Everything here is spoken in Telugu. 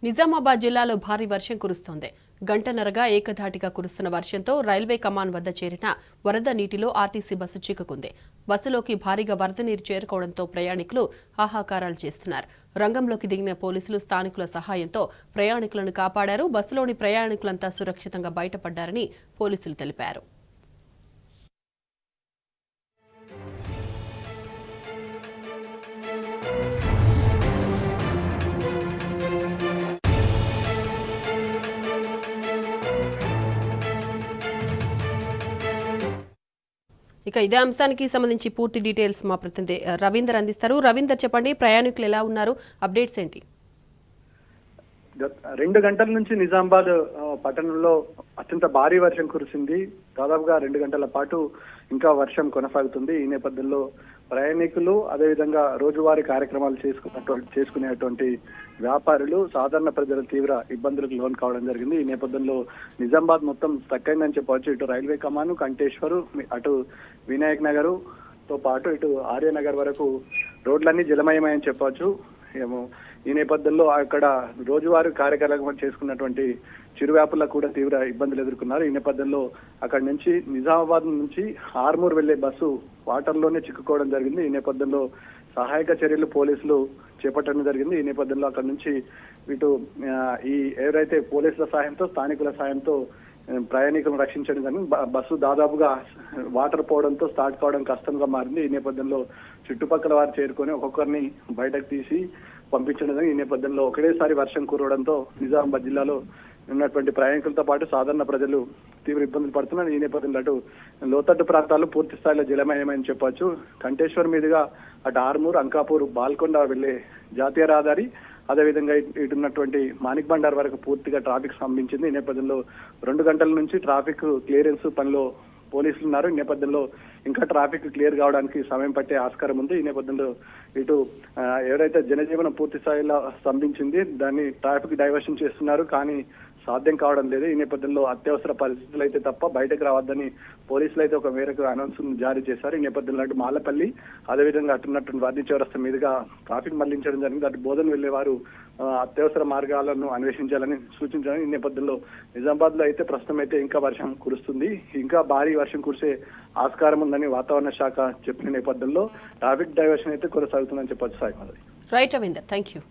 నిజామాబాద్ జిల్లాలో భారీ వర్షం కురుస్తోంది. గంటన్నరగా ఏకధాటిగా కురుస్తున్న వర్షంతో రైల్వే కమాన్ వద్ద చేరిన వరద నీటిలో ఆర్టీసీ బస్సు చిక్కుకుంది. బస్సులోకి భారీగా వరద నీరు చేరుకోవడంతో ప్రయాణికులు హాహాకారాలు చేస్తున్నారు. రంగంలోకి దిగిన పోలీసులు స్థానికుల సహాయంతో ప్రయాణికులను కాపాడారు. బస్సులోని ప్రయాణికులంతా సురక్షితంగా బయటపడ్డారని పోలీసులు తెలిపారు. ఇక ఇదే అంశానికి సంబంధించి పూర్తి డీటెయిల్స్ మా ప్రతినిధి రవీందర్ అందిస్తారు. రవీందర్, చెప్పండి, ప్రయాణికులు ఎలా ఉన్నారు, అప్డేట్స్ ఏంటి? 2 గంటల నుంచి నిజామాబాద్ పట్టణంలో అత్యంత భారీ వర్షం కురిసింది. దాదాపుగా 2 గంటల పాటు ఇంకా వర్షం కొనసాగుతుంది. ఈ నేపథ్యంలో ప్రయాణికులు, అదేవిధంగా రోజువారీ కార్యక్రమాలు చేసుకునేటువంటి వ్యాపారులు, సాధారణ ప్రజలు తీవ్ర ఇబ్బందులకు లోన్ కావడం జరిగింది. ఈ నేపథ్యంలో నిజామాబాద్ మొత్తం స్టక్ అయిందని చెప్పవచ్చు. ఇటు రైల్వే కమాను, కంటేశ్వరు, అటు వినాయక్ నగర్ తో పాటు ఇటు ఆర్యనగర్ వరకు రోడ్లన్నీ జలమయమని చెప్పవచ్చు. ఈ నేపథ్యంలో అక్కడ రోజువారీ కార్యకలాపాలు చేసుకున్నటువంటి చిరు వ్యాపారులకు కూడా తీవ్ర ఇబ్బందులు ఎదుర్కొన్నారు. ఈ నేపథ్యంలో అక్కడ నుంచి నిజామాబాద్ నుంచి ఆర్మూర్ వెళ్లే బస్సు వాటర్లోనే చిక్కుకోవడం జరిగింది. ఈ నేపథ్యంలో సహాయక చర్యలు పోలీసులు చేపట్టడం జరిగింది. ఈ నేపథ్యంలో అక్కడ నుంచి ఇటు ఎవరైతే పోలీసుల సాయంతో, స్థానికుల సాయంతో ప్రయాణికులను రక్షించడం జరిగింది. బస్సు దాదాపుగా వాటర్ పోవడంతో స్టార్ట్ కావడం కష్టంగా మారింది. ఈ నేపథ్యంలో చుట్టుపక్కల వారు చేరుకొని ఒక్కొక్కరిని బయటకు తీసి పంపించడం. ఈ నేపథ్యంలో ఒకటేసారి వర్షం కురవడంతో నిజామాబాద్ జిల్లాలో ఉన్నటువంటి ప్రయాణికులతో పాటు సాధారణ ప్రజలు తీవ్ర ఇబ్బందులు పడుతున్నారు. ఈ నేపథ్యంలో అటు లోతట్టు ప్రాంతాలు పూర్తి స్థాయిలో జలమయమని చెప్పొచ్చు. కంటేశ్వర్ మీదుగా అటు ఆర్మూర్, అంకాపూర్, బాల్కొండ వెళ్లే జాతీయ రహదారి, అదేవిధంగా ఇటున్నటువంటి మాణిక్ బండార్ వరకు పూర్తిగా ట్రాఫిక్ స్తంభించింది. ఈ నేపథ్యంలో 2 గంటల నుంచి ట్రాఫిక్ క్లియరెన్స్ పనిలో పోలీసులు ఉన్నారు. ఈ నేపథ్యంలో ఇంకా ట్రాఫిక్ క్లియర్ కావడానికి సమయం పట్టే ఆస్కారం ఉంది. ఈ నేపథ్యంలో ఇటు ఎవరైతే జనజీవనం పూర్తి స్థాయిలో స్తంభించింది, దాన్ని ట్రాఫిక్ డైవర్షన్ చేస్తున్నారు, కానీ సాధ్యం కావడం లేదు. ఈ నేపథ్యంలో అత్యవసర పరిస్థితులు అయితే తప్ప బయటకు రావద్దని పోలీసులు అయితే ఒక మేరకు అనౌన్స్ జారీ చేశారు. ఈ నేపథ్యంలో అటు మాలపల్లి, అదేవిధంగా అటున్నటువంటి వర్ణి చౌరస్తా మీదుగా ట్రాఫిక్ మళ్లించడం జరిగింది. అటు బోధన వెళ్లే వారు అత్యవసర మార్గాలను అన్వేషించాలని సూచించారు. ఈ నేపథ్యంలో నిజామాబాద్ లో అయితే ప్రస్తుతం అయితే ఇంకా వర్షం కురుస్తుంది. ఇంకా భారీ వర్షం కురిసే ఆస్కారం ఉందని వాతావరణ శాఖ చెప్పిన నేపథ్యంలో ట్రాఫిక్ డైవర్షన్ అయితే కొనసాగుతుందని చెప్పొచ్చు. Sai right Ravinder, thank you.